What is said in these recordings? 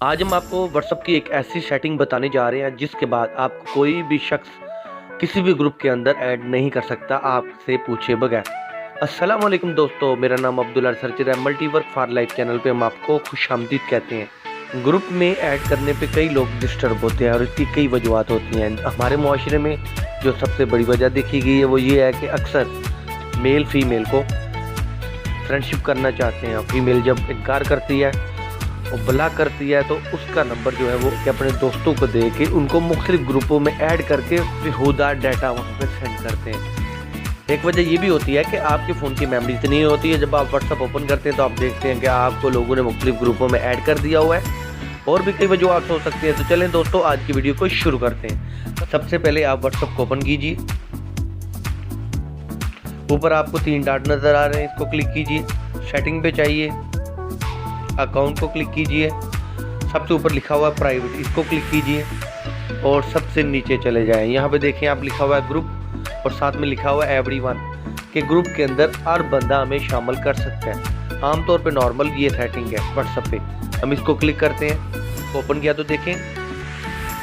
आज हम आपको व्हाट्सएप की एक ऐसी सेटिंग बताने जा रहे हैं जिसके बाद आपको कोई भी शख्स किसी भी ग्रुप के अंदर ऐड नहीं कर सकता आपसे पूछे बगैर। अस्सलाम वालेकुम दोस्तों, मेरा नाम अब्दुल्ला सर्चिर है। मल्टीवर्क फॉर लाइफ चैनल पे हम आपको खुशामदीद कहते हैं। ग्रुप में ऐड करने पे कई लोग डिस्टर्ब होते हैं और इसकी कई वजूहत होती हैं। हमारे मुआशरे में जो सबसे बड़ी वजह देखी गई है वो ये है कि अक्सर मेल फीमेल को फ्रेंडशिप करना चाहते हैं। फीमेल जब इनकार करती है और ब्लॉक करती है तो उसका नंबर जो है वो अपने दोस्तों को दे के उनको मुख्तलिफ ग्रुपों में ऐड करके बेहुदा डाटा वहाँ पे सेंड करते हैं। एक वजह ये भी होती है कि आपके फ़ोन की मेमोरी इतनी नहीं होती है। जब आप व्हाट्सअप ओपन करते हैं तो आप देखते हैं कि आपको लोगों ने मुख्तलिफ ग्रुपों में ऐड कर दिया हुआ है। और भी कई वजूहत हो सकती है। तो चलें दोस्तों, आज की वीडियो को शुरू करते हैं। सबसे पहले आप व्हाट्सअप को ओपन कीजिए। ऊपर आपको 3 डॉट नज़र आ रहे हैं, इसको क्लिक कीजिए। सेटिंग पे चाहिए, अकाउंट को क्लिक कीजिए। सबसे ऊपर लिखा हुआ है प्राइवेट, इसको क्लिक कीजिए और सबसे नीचे चले जाएं। यहाँ पे देखें आप, लिखा हुआ है ग्रुप और साथ में लिखा हुआ है एवरीवन के ग्रुप के अंदर हर बंदा हमें शामिल कर सकता है। आमतौर पे नॉर्मल ये सेटिंग है व्हाट्सएप पे। हम इसको क्लिक करते हैं, ओपन किया तो देखें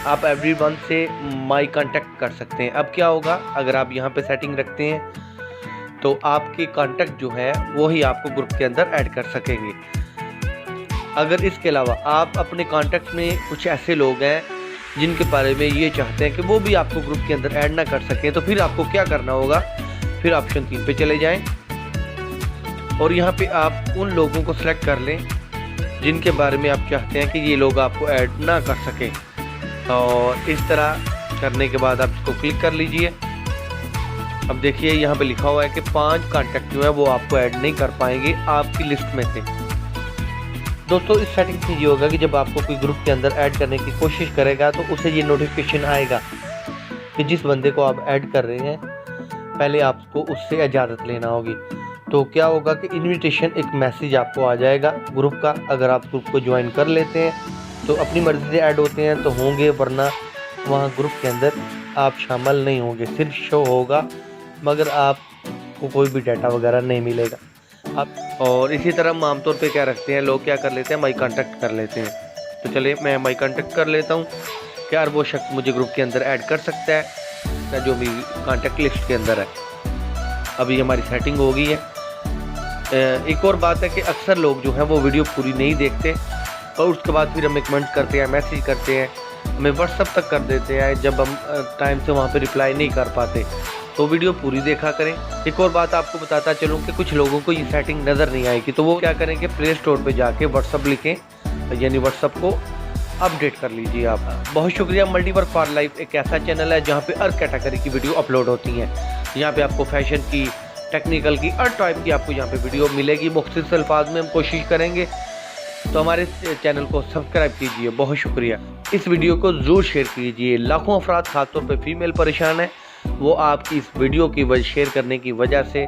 आप एवरीवन से माई कॉन्टैक्ट कर सकते हैं। अब क्या होगा, अगर आप यहाँ पे सेटिंग रखते हैं तो आपके कॉन्टैक्ट जो है वो ही आपको ग्रुप के अंदर ऐड कर सकेंगे। अगर इसके अलावा आप अपने कॉन्टैक्ट में कुछ ऐसे लोग हैं जिनके बारे में ये चाहते हैं कि वो भी आपको ग्रुप के अंदर ऐड ना कर सकें, तो फिर आपको क्या करना होगा, फिर ऑप्शन 3 पे चले जाएं और यहाँ पे आप उन लोगों को सिलेक्ट कर लें जिनके बारे में आप चाहते हैं कि ये लोग आपको ऐड ना कर सकें। और इस तरह करने के बाद आप इसको क्लिक कर लीजिए। अब देखिए यहाँ पे लिखा हुआ है कि 5 कॉन्टैक्ट जो है वो आपको ऐड नहीं कर पाएंगे आपकी लिस्ट में से। दोस्तों, इस सेटिंग से ये होगा कि जब आपको कोई ग्रुप के अंदर ऐड करने की कोशिश करेगा तो उसे ये नोटिफिकेशन आएगा कि जिस बंदे को आप ऐड कर रहे हैं पहले आपको उससे इजाज़त लेना होगी। तो क्या होगा कि इनविटेशन एक मैसेज आपको आ जाएगा ग्रुप का। अगर आप ग्रुप को ज्वाइन कर लेते हैं तो अपनी मर्ज़ी से ऐड होते हैं तो होंगे, वरना वहाँ ग्रुप के अंदर आप शामिल नहीं होंगे। सिर्फ शो होगा मगर आपको कोई भी डाटा वगैरह नहीं मिलेगा। और इसी तरह हम आमतौर पे क्या रखते हैं, लोग क्या कर लेते हैं, माई कॉन्टैक्ट कर लेते हैं। तो चलिए मैं माई कॉन्टैक्ट कर लेता हूँ। क्या वो शख्स मुझे ग्रुप के अंदर ऐड कर सकता है जो मेरी कॉन्टैक्ट लिस्ट के अंदर है। अभी हमारी सेटिंग हो गई है। एक और बात है कि अक्सर लोग जो हैं वो वीडियो पूरी नहीं देखते और उसके बाद फिर हमें कमेंट करते हैं, मैसेज करते हैं, हमें व्हाट्सअप तक कर देते हैं। जब हम टाइम से वहाँ पर रिप्लाई नहीं कर पाते तो वीडियो पूरी देखा करें। एक और बात आपको बताता चलूँ कि कुछ लोगों को ये सेटिंग नज़र नहीं आएगी तो वो क्या करेंगे, प्ले स्टोर पे जाके व्हाट्सअप लिखें, यानी व्हाट्सअप को अपडेट कर लीजिए आप। बहुत शुक्रिया। मल्टीवर्क फॉर लाइफ एक ऐसा चैनल है जहाँ पे हर कैटेगरी की वीडियो अपलोड होती हैं। यहाँ पे आपको फैशन की, टेक्निकल की, हर टाइप की आपको यहाँ पे वीडियो मिलेगी। मुख्तलिफ अल्फाज में हम कोशिश करेंगे। तो हमारे चैनल को सब्सक्राइब कीजिए। बहुत शुक्रिया। इस वीडियो को ज़रूर शेयर कीजिए। लाखों अफराद, खासतौर पर फीमेल परेशान है, वो आपकी इस वीडियो की वजह शेयर करने की वजह से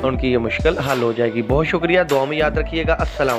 उनकी ये मुश्किल हल हो जाएगी। बहुत शुक्रिया। दुआ में याद रखिएगा। अस्सलाम।